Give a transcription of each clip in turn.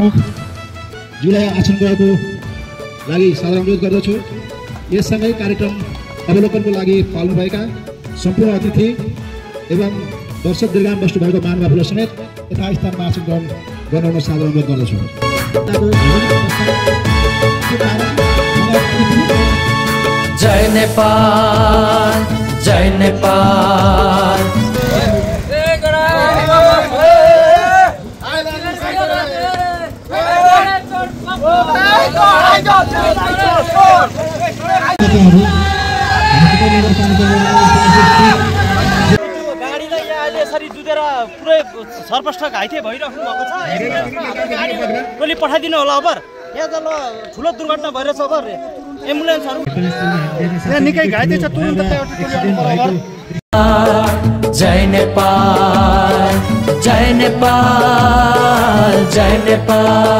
प्रमुखज्यूलाई आसन गरेको लागि सादर अनुरोध गर्दछु। यससँगै कार्यक्रम अवलोकनको लागि पाल्नुभएका सम्पूर्ण अतिथि एवं दर्शक दीर्घाम बस्नुभएको महानुभावहरू समेत यथास्थानमा आसन ग्रहण गर्न सादर अनुरोध गर्दछु। जय नेपाल, जय नेपाल। गाडीलाई यहाँ यसरी दुधेर पुरै सर्पष्ट घाइते भइराख्नु भएको छ। टोली पठाइदिनु होला अब। यहाँ त ल ठुलो दुर्घटना भइरहेछ अब। एम्बुलेन्सहरू यहाँ निकै घाइते छ, तुरुन्त एउटा टोली आउनु पर्यो अब। जय नेपाल, जय नेपाल, जय नेपाल।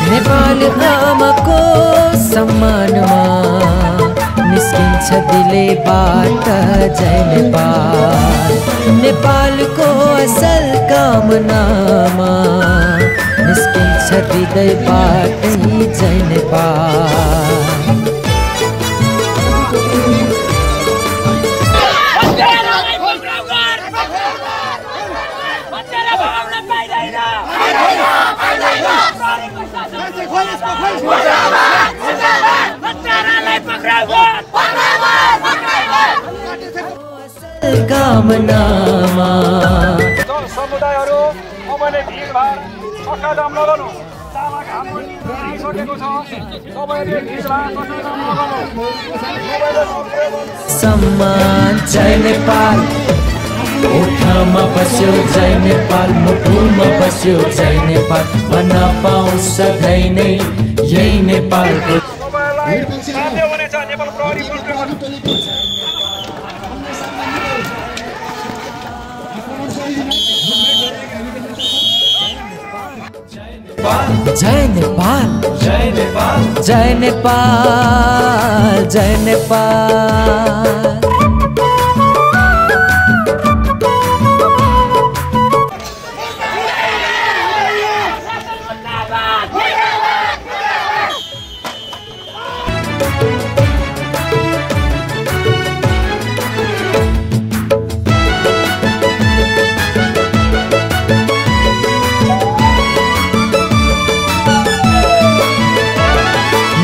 नेपाल आमाको सम्मानमा निस्किन्छ दिलैबाट जय नेपाल। नेपालको असल कामनामा निस्किन्छ हृदयबाट जय नेपाल। कामनामा समुदायहरू तपाईँले भिडभाड अक्कादाम नगर्नु। तामा घाम परिसकेको छ, तपाईँले भिडभाड अक्कादाम नगर्नु। सम्मान जय नेपाल, ओठमा बस्यो जय नेपाल, मुटुमा बस्यो जय नेपाल। भन्न पाउँ सधैँ नै यही नेपालको। साध्य हुनेछ नेपाल प्रहरी जय नेपाल, जय नेपाल, जय नेपाल, जय नेपाल।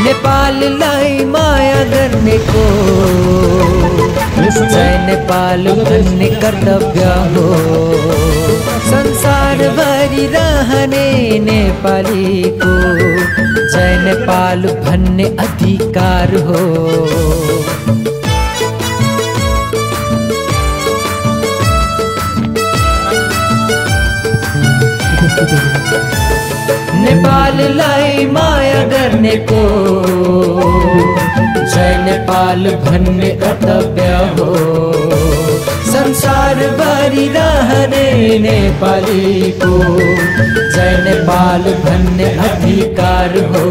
नेपाललाई माया गर्नेको जय नेपाल भन्ने कर्तव्य हो। संसारभरि रहने नेपालीको जय नेपाल भन्ने अधिकार हो। नेपाललाई माया गर्नेको जय नेपाल भन्ने कर्तव्य हो। संसारभरि रहने नेपालीको जय नेपाल भन्ने अधिकार हो।